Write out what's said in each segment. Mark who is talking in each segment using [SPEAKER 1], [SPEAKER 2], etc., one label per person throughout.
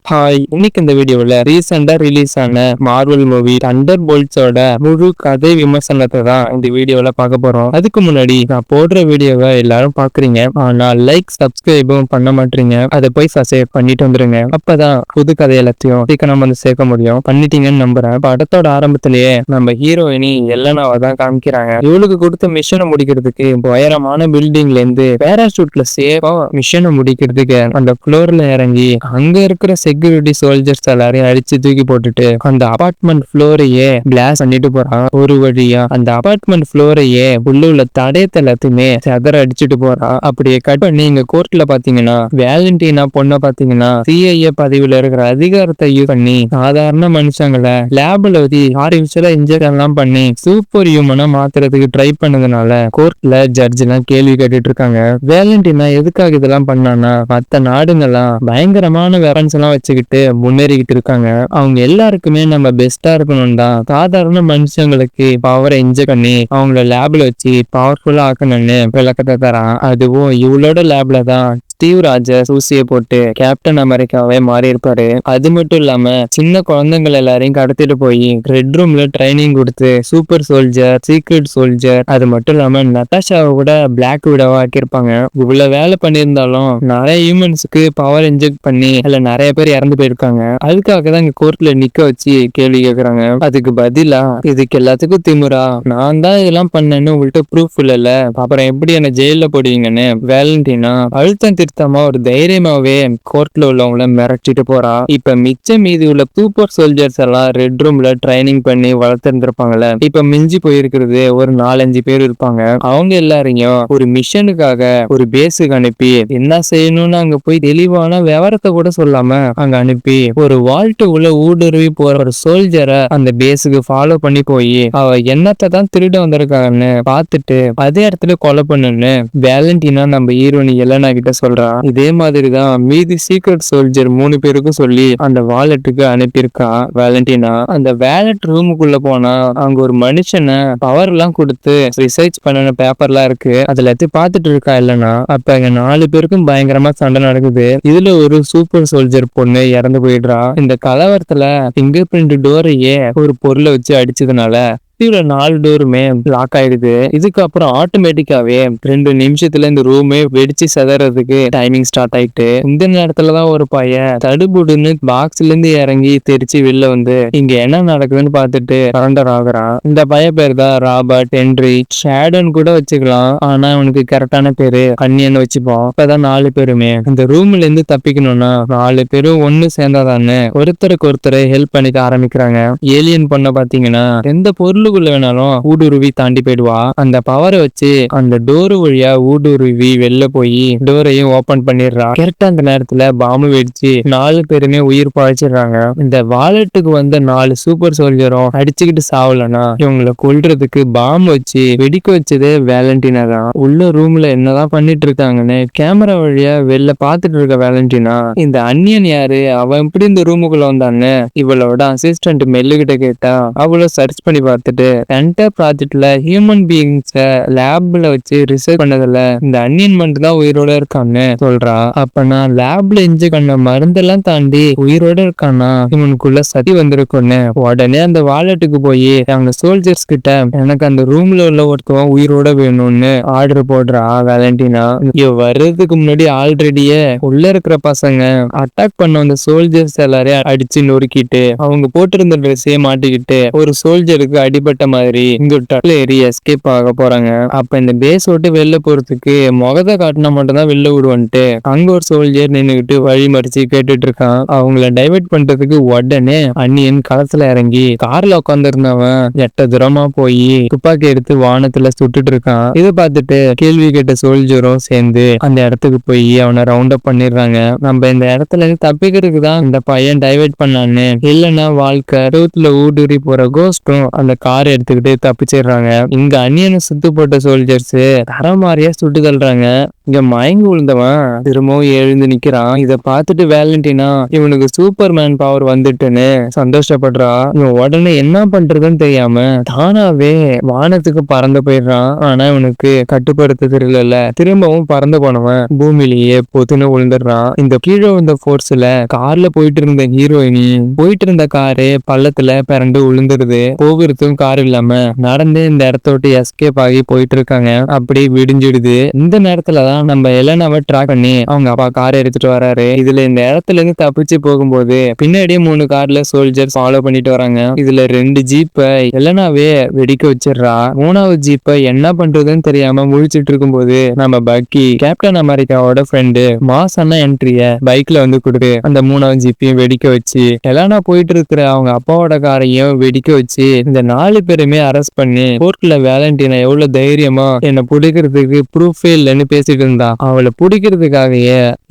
[SPEAKER 1] Hi, இன்னைக்கு இந்த வீடியோவில் ரீசெண்டா ரிலீஸ் ஆன மார்வல் மூவி தண்டர் போல்ட்ஸோட முழு கதை விமர்சனத்தை தான் இந்த வீடியோவில் பார்க்க போறோம். அதுக்கு முன்னாடி நான் போடுற வீடியோவை எல்லாரும் பாக்குறீங்க, ஆனா லைக் சப்ஸ்கிரைபும் பண்ண மாட்டீங்க. அதை போய் சப்ஸ்கிரைப் பண்ணிட்டு வந்துருங்க. அப்பதான் புது கதை எல்லாத்தையும் சீக்கிரம் வந்து சேர்க்க முடியும். பண்ணிட்டீங்கன்னு நம்புறேன். படத்தோட ஆரம்பத்திலேயே நம்ம ஹீரோயினி எல்லனாவை தான் காமிக்கிறாங்க. இவளுக்கு கொடுத்த மிஷனை முடிக்கிறதுக்கு உயரமான பில்டிங்ல இருந்து பேராசூட்ல சேஃபா மிஷனை முடிக்கிறதுக்கு அந்த ஃப்ளோர்ல இறங்கி அங்க இருக்கிற செக்யூரிட்டி சோல்ஜர்ஸ் எல்லாரையும் அடிச்சு தூக்கி போட்டுட்டு அந்த அபார்ட்மெண்ட் ஃப்ளோரையே பிளாஸ்ட் பண்ணிட்டு போறான். ஒரு வழியா அந்த அபார்ட்மெண்ட் ஃப்ளோரையே உள்ள தடயத்தை எல்லாத்தையுமே செதற அடிச்சுட்டு போறான். அப்படியே கட் பண்ணி இங்க கோர்ட்ல பாத்தீங்கன்னா வேலண்டினா பொண்ணை பாத்தீங்கன்னா சிஐஏ பதவியில இருக்கிற அதிகாரத்தை யூஸ் பண்ணி சாதாரண மனுஷங்களை லேப்ல வச்சு ஆர்டிபிஷியலா இன்ஜெக்ஷன் எல்லாம் பண்ணி சூப்பர் ஹியூமனா மாத்துறதுக்கு ட்ரை பண்ணதுனால கோர்ட்ல ஜட்ஜ் எல்லாம் கேள்வி கேட்டுட்டு இருக்காங்க. வேலண்டினா எதுக்காக இதெல்லாம் பண்ணானா மத்த நாடுங்கெல்லாம் பயங்கரமான வெப்பன்ஸ் எல்லாம் வச்சுக்கிட்டு முன்னேறிக்கிட்டு இருக்காங்க. அவங்க எல்லாருக்குமே நம்ம பெஸ்டா இருக்கணும் தான் சாதாரண மனுஷங்களுக்கு பவரை இன்ஜெக்ட் பண்ணி அவங்கள லேப்ல வச்சு பவர்ஃபுல்லா ஆக்கணும்னு விளக்கத்தை தரான். அதுவும் இவளோட லேப்ல தான் ஸ்டீவ் ராஜர்ஸ் ஊசியை போட்டு கேப்டன் அமெரிக்காவே மாறி இருப்பாரு. அது மட்டும் இல்லாம சின்ன குழந்தைகள் எல்லாரையும் கடத்திட்டு போய் ரெட் ரூம்ல ட்ரைனிங் கொடுத்து சூப்பர் சோல்ஜர், சீக்ரெட் சோல்ஜர், அது மட்டும் இல்லாம நட்டாஷாவை கூட பிளாக் விடவா ஆக்கியிருப்பாங்க. இவ்வளவு வேலை பண்ணியிருந்தாலும் நிறைய ஹியூமன்ஸுக்கு பவர் இன்ஜெக்ட் பண்ணி அதுல நிறைய பேர் இறந்து போயிருக்காங்க. அதுக்காக தான் இங்க கோர்ட்ல நிக்க வச்சு கேள்வி கேட்கறாங்க. அதுக்கு பதிலா இதுக்கு எல்லாத்துக்கும் திமுறா நான் தான் இதெல்லாம் பண்ணேன்னு உங்கள்கிட்ட ப்ரூஃப் இல்லைல்ல, அப்புறம் எப்படி என்ன ஜெயில போடுவீங்கன்னு வேலண்டினா அழுத்தம் திருத்தமா ஒரு தைரியமாவே கோர்ட்ல உள்ளவங்கள மிரட்டிட்டு போறா. இப்ப மிச்சம் மீதி உள்ள சூப்பர் சோல்ஜர்ஸ் எல்லாம் ரெட் ரூம்ல ட்ரைனிங் பண்ணி வளர்த்திருந்திருப்பாங்கல்ல, இப்ப மிஞ்சி போயிருக்கிறது ஒரு 4-5 பேர் இருப்பாங்க. அவங்க எல்லாரையும் ஒரு மிஷனுக்காக ஒரு பேஸுக்கு அனுப்பி என்ன செய்யணும்னு அங்க போய் தெளிவான விவரத்தை கூட சொல்லாம அங்க அனுப்பி ஒரு வால்ட்டு உள்ள ஊடுருவி போற ஒரு சோல்ஜரை அந்த பேஸுக்கு ஃபாலோ பண்ணி போய் அவ என்னத்தை தான் திருட வந்திருக்காங்கன்னு பார்த்துட்டு அதே இடத்துல கொலை பண்ணுன்னு வேலண்டினா நம்ம ஹீரோனி எல்லனா கிட்ட சொல்றா. இதே மாதிரிதான் மீதி சீக்ரெட் சோல்ஜர் 3 பேருக்கும் சொல்லி அந்த வாலெட்டுக்கு அனுப்பியிருக்கா வேலண்டினா. அந்த வேலட் ரூமுக்குள்ள போனா அங்க ஒரு மனுஷனை பவர் எல்லாம் கொடுத்து ரிசர்ச் பண்ண பேப்பர்லாம் இருக்கு. அதுல எல்லாத்தையும் பார்த்துட்டு இருக்கா இல்லைன்னா அப்ப அங்க 4 பேருக்கும் பயங்கரமா சண்டை நடக்குது. இதுல ஒரு சூப்பர் சோல்ஜர் பொண்ணு இறந்து போயிடுறா. இந்த கலவரத்துல பிங்கர் பிரிண்ட் டோரையே ஒரு பொருளை வச்சு அடிச்சதுனால 4 டோருமே லாக் ஆயிடுது. இதுக்கப்புறம் ஆட்டோமேட்டிக்காவே 2 நிமிஷத்துல இந்த ரூமே வெடிச்சு செதறதுக்கு டைமிங் ஸ்டார்ட் ஆயிட்டு இந்த நேரத்துலதான் ஒரு பையன் தடுபுடுன்னு பாக்ஸ்ல இருந்து இறங்கி தெரிச்சு வெளில வந்து இங்க என்ன நடக்குதுன்னு பார்த்துட்டு சரண்டர் ஆகுறான். இந்த பையன் பேர் தான் ராபர்ட் ஹென்றி. ஷேடன் கூட வச்சுக்கலாம், ஆனா அவனுக்கு கரெக்டான பேரு அன்னியன்னு வச்சுப்போம். இப்பதான் 4 பேருமே இந்த ரூம்ல இருந்து தப்பிக்கணும்னா 4 பேரும் ஒண்ணு சேர்ந்தாதான்னு ஒருத்தருக்கு ஒருத்தர் ஹெல்ப் பண்ணிக்க ஆரம்பிக்கிறாங்க. ஏலியன் பொண்ண பாத்தீங்கன்னா எந்த பொருள் வேணாலும் ஊடுருவி தாண்டி போயிடுவா. அந்த பவரை வச்சு அந்த டோரு வழியா ஊடுருவி வெளில போய் டோரையும் ஓபன் பண்ணிடுறா. கரெக்டா அந்த நேரத்துல பாம்பு வெடிச்சு 4 பேருமே உயிர் பழைச்சிடுறாங்க. இந்த வாலெட்டுக்கு வந்த 4 சூப்பர் சோல்ஜரும் அடிச்சுக்கிட்டு சாவலனா இவங்களை கொல்றதுக்கு பாம்பு வச்சு வெடிக்க வச்சதே வேலண்டினா தான். உள்ள ரூம்ல என்னதான் பண்ணிட்டு இருக்காங்கன்னு கேமரா வழியா வெளில பாத்துட்டு இருக்க வேலண்டினா இந்த அன்னியன் யாரு, அவன் எப்படி இந்த ரூமுக்குள்ள வந்தான்னு இவளோட அசிஸ்டன்ட் மெல்லு கிட்ட கேட்டா அவளை சர்ச் பண்ணி பார்த்துட்டு என்டர் ப்ராஜெக்ட்ல ஹியூமன் பீயிங்ஸ லேப்ல வச்சு ரிசர்ச் பண்ணதுல இந்த அன்னியன் மட்டும் தான் உயிரோட இருக்கான்னு சொல்றா. அப்ப நான் லேப்ல இன்ஜெக்ட் பண்ண மருந்தெல்லாம் தாண்டி உயிரோட இருக்கானா இவனுக்குள்ள சதி வந்திருக்குன்னு உடனே அந்த வாலெட்டுக்கு போய் அவங்க சோல்ஜர்ஸ் கிட்ட எனக்கு அந்த ரூம்ல உள்ள ஒருத்தவன் உயிரோட வேணும்னு ஆர்டர் போடுறா வேலண்டினா. இவ வர்றதுக்கு முன்னாடி ஆல்ரெடியே உள்ள இருக்கிற பசங்க அட்டாக் பண்ண அந்த சோல்ஜர்ஸ் எல்லாரையும் அடிச்சு நொறுக்கிட்டு அவங்க போட்டிருந்த ட்ரெஸ்ஸே மாட்டிக்கிட்டு ஒரு சோல்ஜருக்கு அடிபட்ட மாதிரி இங்க ஏறி எஸ்கேப் ஆக போறாங்க. அப்ப இந்த பேஸ் விட்டு வெளில போறதுக்கு முகத்தை காட்டினா மட்டும் தான் வெளில விடுவான்ட்டு அங்க ஒரு சோல்ஜர் நின்னுகிட்டு வழி மறிச்சு கேட்டுட்டு இருக்கான். அவங்கள டைவர்ட் பண்றதுக்கு உடனே அன்னியன் களத்துல இறங்கி கார்ல உட்கார்ந்து இருந்தவன் எட்ட தூரமா போய் துப்பாக்கி எடுத்து வானத்துல சுட்டுட்டு இருக்கான். இதை பார்த்துட்டு கேள்வி கேட்ட சோல்ஜரும் சேர்ந்து அந்த இடத்துக்கு போய் அவனை ரவுண்ட் அப் பண்ணிடுறாங்க. நம்ம இந்த இடத்துல இருந்து தப்பிக்கிறதுக்கு தான் இந்த பையன் டைவர்ட் பண்ணான்னு, இல்லைன்னா வாழ்க்கை ரூட்ல ஊடுருவி போற கோஸ்டும் அந்த காரை எடுத்துக்கிட்டு தப்பிச்சிடுறாங்க. இங்க அன்னியனை சுத்து போட்ட சோல்ஜர்ஸ் தரமாரியா சுட்டு தள்ளுறாங்க. இங்க மயங்கி விழுந்தவன் திரும்பவும் எழுந்து நிக்கிறான். இத பார்த்துட்டு வேலண்டினா இவனுக்கு சூப்பர்மேன் பவர் வந்துட்டுன்னு சந்தோஷப்படுறா. இவன் உடனே என்ன பண்றதுன்னு தெரியாம தானாவே வானத்துக்கு பறந்து போயிடுறான். ஆனா இவனுக்கு கட்டுப்படுத்த தெரியல. திரும்பவும் பறந்து போனவன் பூமியிலேயே பொத்துன்னு விழுந்துடுறான். இந்த கீழே விழுந்த போர்ஸ்ல கார்ல போயிட்டு இருந்த ஹீரோயினி போயிட்டு இருந்த காரு பள்ளத்துல பிறண்டு விழுந்துருது. போகிறதுக்கும் கார் இல்லாம நடந்து இந்த இடத்த விட்டு எஸ்கேப் ஆகி போயிட்டு இருக்காங்க. அப்படியே விடிஞ்சிடுது. இந்த நேரத்துலதான் நம்ம எலனாவை ட்ராக் பண்ணி அவங்க அப்பா கார் எடுத்துட்டு வராரு. இதுல இந்த இடத்துல இருந்து தப்பிச்சு போகும்போது பின்னாடியே 3 கார்ல சோல்ஜர்ஸ் ஃபாலோ பண்ணிட்டு வராங்க. இதுல 2 ஜீப்பை எலனாவே வெடிக்க வச்சிடுறா. 3வது ஜீப்பை என்ன பண்றதுன்னு தெரியாம முழிச்சிட்டு இருக்கும்போது நம்ம பக்கி கேப்டன் அமெரிக்காவோட ஃப்ரெண்டு மாசான என்ட்ரிய பைக்ல வந்து கொடுத்து அந்த 3வது ஜீப்பையும் வெடிக்க வச்சு எலனா போயிட்டு இருக்கிற அவங்க அப்பாவோட காரையும் வெடிக்க வச்சு இந்த 4 பேருமே அரெஸ்ட் பண்ணி கோர்ட்ல வேலண்டினா எவ்வளவு தைரியமா என்ன பிடிக்கிறதுக்கு ப்ரூஃபே இல்லைன்னு பேசிட்டு இருந்தா. அவளை பிடிக்கிறதுக்காகவே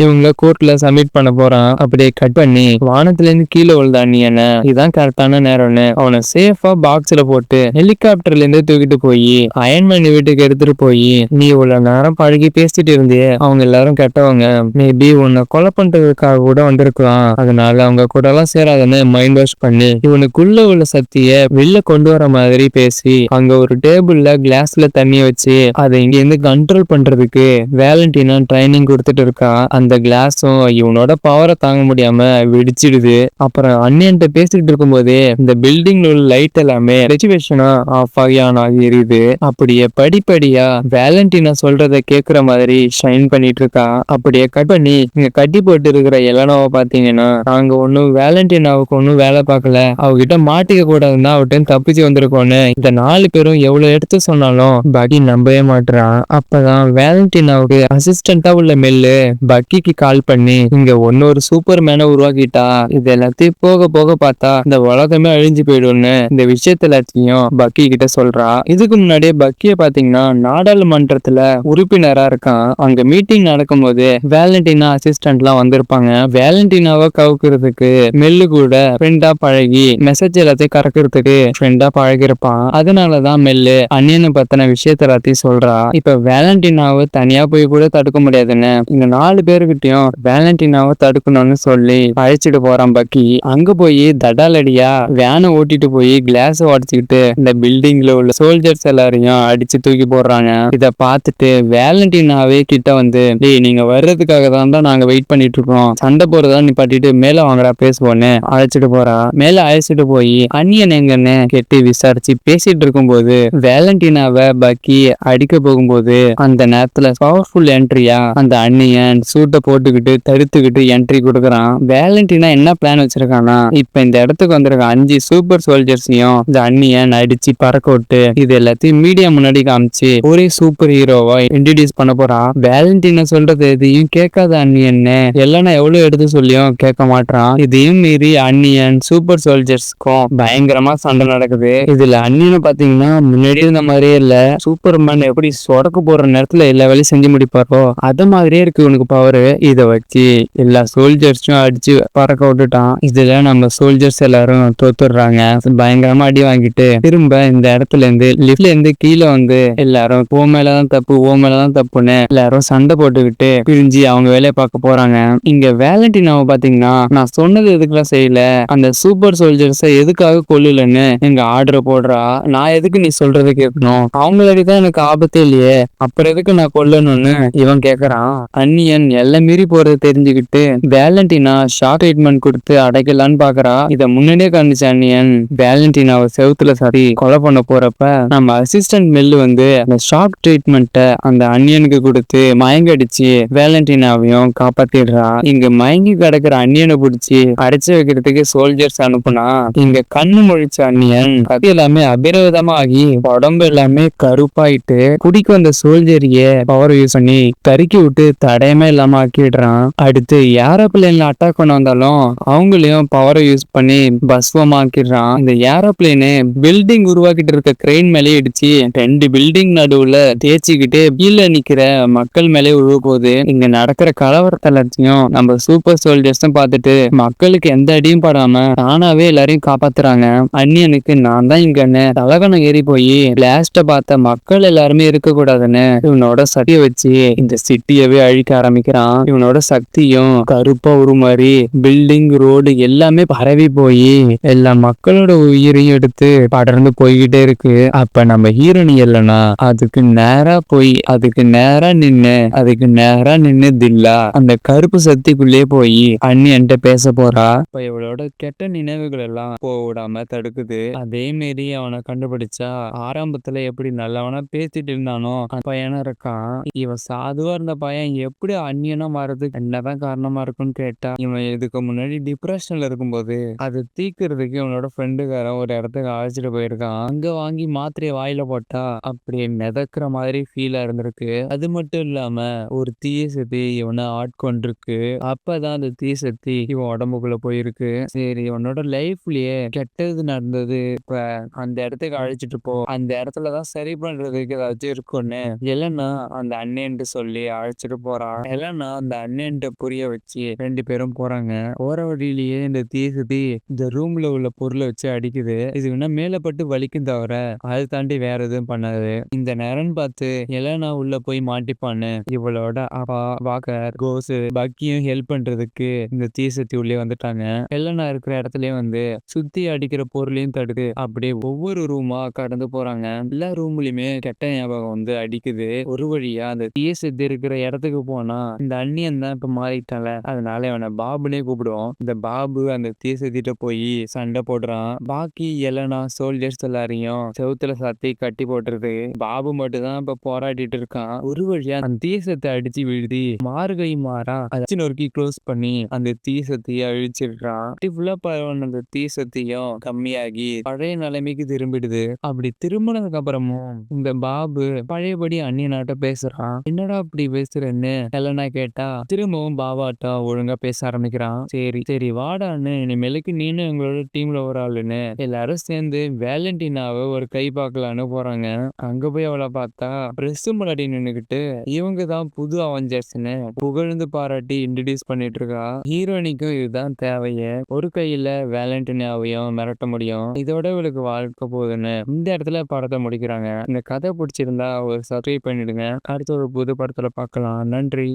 [SPEAKER 1] இவங்க கோர்ட்ல சப்மிட் பண்ண போறான். அப்படியே கட் பண்ணி வானத்துல இருந்து கீழே விழுதா நீ என்ன இதான் கரெக்டான நேரம்னு அவனை சேஃபா பாக்ஸ்ல போட்டு ஹெலிகாப்டர்ல இருந்து தூக்கிட்டு போய் அயன்மேன் வீட்டுக்கு எடுத்துட்டு போய் நீ இவ்வளவு நேரம் பழகி பேசிட்டு இருந்தே அவங்க எல்லாரும் கெட்டவங்க, மேபி உன்னை கொலை பண்றதுக்காக கூட வந்திருக்கலாம், அதனால அவங்க கூட எல்லாம் சேராதுன்னு மைண்ட் வாஷ் பண்ணி இவனுக்குள்ள உள்ள சக்திய வெளில கொண்டு வர மாதிரி பேசி அங்க ஒரு டேபிள்ல கிளாஸ்ல தண்ணி வச்சு அதை இங்க இருந்து கண்ட்ரோல் பண்றதுக்கு வேலண்டினா ட்ரைனிங் கொடுத்துட்டு இருக்கா. அந்த கிளாஸும் இவனோட பவரை தாங்க முடியாம வெடிச்சிடுது. அப்புறம் அண்ணியன்ட்ட பேசிட்டு இருக்கும் போதே இந்த பில்டிங்ல உள்ள லைட் எல்லாமே ரெச்சுவேஷனா ஆஃப் ஆகி ஆன் ஆகி எரியுது. அப்படியே படிப்படியா வேலண்டினா சொல்றத கேக்குற மாதிரி ஷைன் பண்ணிட்டு இருக்கா. அப்படியே கட் பண்ணி இங்க கட்டி போட்டு இருக்கிற எலனாவை பாத்தீங்கன்னா நாங்க ஒன்னும் வேலண்டினாவுக்கு ஒன்னும் வேலை பார்க்கல, அவகிட்ட மாட்டிக்க கூடாதுன்னா அவட்ட தப்பிச்சு வந்திருக்கோன்னு இந்த 4 பேரும் எவ்வளவு எடுத்து சொன்னாலும் பக்கி நம்பவே மாட்டான். அப்பதான் வேலண்டினாவுக்கு அசிஸ்டண்டா உள்ள மெல்லு பக்கிக்கு கால் பண்ணி இங்க ஒரு சூப்பர் மேனை உருவாக்கிட்டா, இது எல்லாத்தையும் போக போக பார்த்தா இந்த உலகமே அழிஞ்சு போயிடும்னு இந்த விஷயத்த எல்லாத்தையும் பக்கி கிட்ட சொல்றா. இதுக்கு முன்னாடியே பக்கிய பாத்தீங்கன்னா நாடாளுமன்றத்துல உறுப்பினரா இருக்கான். அங்க மீட்டிங் நடக்கும் போது வேலண்டினா அசிஸ்டன்ட் எல்லாம் வந்திருப்பாங்க. வேலண்டினாவை கவுக்கிறதுக்கு மெல்லு கூட ஃப்ரெண்டா பழகி மெசேஜ் எல்லாத்தையும் கறக்கிறதுக்கு ஃப்ரெண்டா பழகிருப்பான். அதனாலதான் மெல்லு அண்ணியனை பத்தின விஷயத்த எல்லாத்தையும் சொல்றா. இப்ப வேலண்டினாவை தனியா போய் கூட தடுக்க முடியாதுன்னு இந்த 4 பேருக்கிட்டையும் வேலண்டினாவை தடுக்கணும்னு சொல்லி அழைச்சிட்டு போறான் பக்கி. அங்க போய் தடாலடியா வேனை ஓட்டிட்டு போய் கிளாஸ் உடச்சுக்கிட்டு இந்த பில்டிங்ல உள்ள சோல்ஜர்ஸ் எல்லாரையும் அடிச்சு தூக்கி போடுறாங்க. இத பார்த்துட்டு வேலண்டினாவே கிட்ட வந்து டேய் நீங்க வர்றதுக்காக தான் நாங்க வெயிட் பண்ணிட்டு இருக்கோம், சண்டை போறதா நீ பட்டிட்டு மேல வாங்கடா பேசுவோன்னு அழைச்சிட்டு போறா. மேல அழைச்சிட்டு போய் அண்ணியன் எங்கன்னு கேட்டு விசாரிச்சு பேசிட்டு இருக்கும் போது வேலண்டினாவை பக்கி அடிக்க போகும்போது அந்த நேரத்துல பவர்ஃபுல் என்ட்ரியா அந்த அண்ணியன் சூட்டை போட்டுக்கிட்டு தடுத்துக்கிட்டு என்ட்ரி கொடுக்குறான். வேலண்டினா என்ன பிளான் வச்சிருக்கானா இப்ப இந்த இடத்துக்கு வந்திருக்க 5 சூப்பர் சோல்ஜர்ஸையும் இந்த அண்ணியன் அடிச்சு பறக்க விட்டு இது எல்லாத்தையும் மீடியா முன்னாடி காமிச்சு ஒரே சூப்பர் ஹீரோவா இன்ட்ரோடியூஸ் பண்ண போறா. வேலண்டினா சொல்றது எதையும் கேட்காத அண்ணியன் எல்லாம் எவ்வளவு எடுத்து சொல்லியும் கேட்க மாட்டான். இதையும் மீறி அண்ணியன் சூப்பர் சோல்ஜர்ஸ்க்கும் பயங்கரமா சண்டை நடக்குது. இதுல அண்ணியனை பாத்தீங்கன்னா முன்னாடி இருந்த மாதிரியே இல்ல, சூப்பர்மேன் எப்படி சொடக்கு போடுற நேரத்துல எல்லா வேலையும் செஞ்சு முடிப்பாரோ அத மாதிரியே இருக்கு உனக்கு பவர். இத வச்சு எல்லா சோல்ஜர்ஸும் அடிச்சு பறக்க விட்டுட்டான். இதுல நம்ம சோல்ஜர்ஸ் எல்லாரும் தோத்துடுறாங்க. பயங்கரமா அடி வாங்கிட்டு திரும்ப இந்த இடத்துல இருந்து லிப்ட்ல இருந்து கீழே வந்து எல்லாரும் ஓ மேலதான் தப்பு ஓ மேலதான் தப்புன்னு எல்லாரும் சண்டை போட்டுக்கிட்டு பிரிஞ்சு அவங்க வேலையை பார்க்க போறாங்க. இங்க வேலண்டினாவை பாத்தீங்கன்னா நான் சொன்னது எதுக்கெல்லாம் செய்யல, அந்த சூப்பர் சோல்ஜர்ஸை எதுக்காக கொல்லலன்னு எங்க ஆர்டர் போடுறா. நான் எதுக்கு நீ சொல்றதை கேட்கணும், அவங்களடிதான் எனக்கு ஆபத்தே இல்லையே, அப்புறம் எதுக்கு நான் கொல்லணும்னு இவன் கேக்குறான். அன்னியன் எல்லாம் மீறி போறது தெரிஞ்சுக்கிட்டு வேலண்டினா ஷாக் ட்ரீட்மெண்ட் கொடுத்து அடைக்கலான்னு பாக்குறா. இத முன்னாடியே கண்டிச்ச அன்னியன் வேலண்டினாவை செவுத்துல சரி கொலை பண்ண போறப்ப நம்ம அசிஸ்டன்ட் மெல்லு வந்து அந்த ஷாக் ட்ரீட்மெண்ட்டை அந்த அன்னியனுக்கு கொடுத்து மயங்கடிச்சு வேலண்டினாவையும் காப்பாத்திடுறா. இங்க மயங்கி கிடக்குற அன்னியனை பிடிச்சி அடைச்சு வைக்கிறதுக்கு சோல்ஜர்ஸ் அனுப்புனா இங்க கண்ணு முழிச்ச அன்னியன் அது எல்லாமே அபிரவிதமா ஆகி உடம்பு எல்லாமே கருப்பாயிட்டு குடிக்கு வந்த சோல்ஜரிய பவர் யூஸ் பண்ணி கருக்கி விட்டு தடையமே இல்லாம ஆக்கிடுறான். அடுத்து ஏரோப்ளேன்ல அட்டாக் பண்ண வந்தாலும் அவங்களையும் பவரை யூஸ் பண்ணி பஸ்வமாக்கிடுறான். இந்த ஏரோப்ளேனு பில்டிங் உருவாக்கிட்டு இருக்க கிரெயின் மேலே இடிச்சு 2 பில்டிங் நடுவுல தேய்ச்சிக்கிட்டு கீழே நிக்கிற மக்கள் மேலே உழுவ போகுது. இங்க நடக்கிற கலவரத்தை எல்லாத்தையும் நம்ம சூப்பர் சோல்ஜர்ஸ் பார்த்துட்டு மக்களுக்கு எந்த அடியும் படாம தானாவே எல்லாரையும் காப்பாத்துறாங்க. அன்னியனுக்கு நான் தான் இங்கன்னு தலகணம் ஏறி போய் பிளாஸ்ட பார்த்த மக்கள் எல்லாருமே இருக்க கூடாதுன்னு இவனோட சட்டியை வச்சு வச்சு இந்த சிட்டியவே அழிக்க ஆரம்பிக்கிறான். இவனோட சக்தியும் கருப்பா உருமாறி பில்டிங் ரோடு எல்லாமே பரவி போய் எல்லா மக்களோட உயிரையும் எடுத்து படர்ந்து போய்கிட்டே இருக்கு. அப்ப நம்ம ஹீரோனி இல்லைன்னா அதுக்கு நேரா நின்னு தில்லா அந்த கருப்பு சக்திக்குள்ளே போய் அண்ணியன்ட்ட பேச போறா. இப்ப இவளோட கெட்ட நினைவுகள் எல்லாம் போடாம தடுக்குது. அதே மாரி அவனை கண்டுபிடிச்சா ஆரம்பத்துல எப்படி நல்லவனா பேசிட்டு இருந்தானோ அந்த பையனும் இருக்கான். இவன் சாதுவா இருந்த பையன் எப்படி அந்நியனா மாறதுக்கு என்னதான் காரணமா இருக்குன்னு கேட்டா, இவன் இதுக்கு முன்னாடி டிப்ரெஷன்ல இருக்கும்போது அது தீக்கிறதுக்கு இவனோட ஃப்ரெண்டுக்காரன் ஒரு இடத்துக்கு அழைச்சிட்டு போயிருக்கான். அங்க வாங்கி மாத்திரையை வாயில போட்டா அப்படியே மிதக்குற மாதிரி ஃபீலா இருந்திருக்கு. அது மட்டும் இல்லாம ஒரு தீய சக்தி இவனை ஆட்கொண்டிருக்கு. அப்பதான் அந்த தீய சக்தி இவன் உடம்புக்குள்ள போயிருக்கு. சரி, இவனோட லைஃப்லயே கெட்டது நடந்தது, இப்ப அந்த இடத்துக்கு அழைச்சிட்டு போ, அந்த இடத்துலதான் சரி பண்றதுக்கு ஏதாச்சும் இருக்கும்னு எலனா அந்த அண்ணன்ட்டு சொல்லி அழைச்சிட்டு போறான். எலனா அந்த அண்ணன்ட்ட புரிய வச்சு 2 பேரும் போறாங்க. போற வழியிலேயே இந்த தீசதி இந்த ரூம்ல உள்ள பொருளை வச்சு அடிக்குது. இது வேணா மேல பட்டு வலிக்கும் தவிர அதை தாண்டி வேற எதுவும் பண்ணாது. இந்த நேரம் பார்த்து எலனா உள்ள போய் மாட்டிப்பான்னு இவளோட அப்பா வாக்கர் கோசு பக்கியும் ஹெல்ப் பண்றதுக்கு இந்த தீசத்தி உள்ளே வந்துட்டாங்க. எலனா இருக்கிற இடத்துலயே வந்து சுத்தி அடிக்கிற பொருளையும் தடுத்து அப்படியே ஒவ்வொரு ரூமா கடந்து போறாங்க. எல்லா ரூம்லயுமே கெட்ட ஞாபகம் வந்து அடிக்குது. ஒரு வழியா அந்த தீய சக்தி இருக்கிற இடத்துக்கு போனா இந்த அண்ணியன் தான் இப்ப மாறிட்டால, அதனால இவனை பாபுனே கூப்பிடுவோம். இந்த பாபு அந்த தீய சக்திட்ட போய் சண்டை போடுறான். பாக்கி எலனா சோல்ஜர்ஸ் எல்லாரையும் செவுத்துல சாத்தி கட்டி போட்டுருது. பாபு மட்டும் தான் இப்ப போராடிட்டு இருக்கான். ஒரு வழியா அந்த தீய சக்தி அடிச்சு வீழ்த்தி மார்கை மாறா அதை நொறுக்கி க்ளோஸ் பண்ணி அந்த தீய சக்தியை அழிச்சிருக்கான். ஃபுல்லா பரவான அந்த தீ சக்தியும் கம்மியாகி பழைய நிலைமைக்கு திரும்பிடுது. அப்படி திரும்பினதுக்கு அப்புறமும் இந்த பாபு பழையபடி அந்நியனாட்ட பேசுறான். என்னடா அப்படி பேசுறேன்னு எலனா கேட்டா திரும்பவும் பாபாட்டா ஒழுங்கா பேச ஆரம்பிக்கிறான். சரி சரி வாடான்னு, இனிமேலுக்கு நீனும் எங்களோட டீம்ல ஒரு ஆளுன்னு எல்லாரும் சேர்ந்து வேலண்டினாவை ஒரு கை பார்க்கலான்னு போறாங்க. அங்க போய் அவளை பார்த்தா பிரஸ் முன்னாடி நின்னுக்கிட்டு இவங்க தான் புது அவெஞ்சர்ஸ்னு புகழ்ந்து பாராட்டி இன்ட்ரடியூஸ் பண்ணிட்டு இருக்கா. ஹீரோனிக்கும் இதுதான் தேவையே. ஒரு கையில வேலண்டினாவையும் மிரட்ட முடியும். இதோட இவளுக்கு வாழ்க்கை போகுதுன்னு இந்த இடத்துல படத்தை முடிக்கிறாங்க. இந்த கதை பிடிச்சிருந்தா ஒரு சப்ஸ்கிரைப் பண்ணிடுங்க. அடுத்த ஒரு புது படத்துல பார்க்கலாம். நன்றி.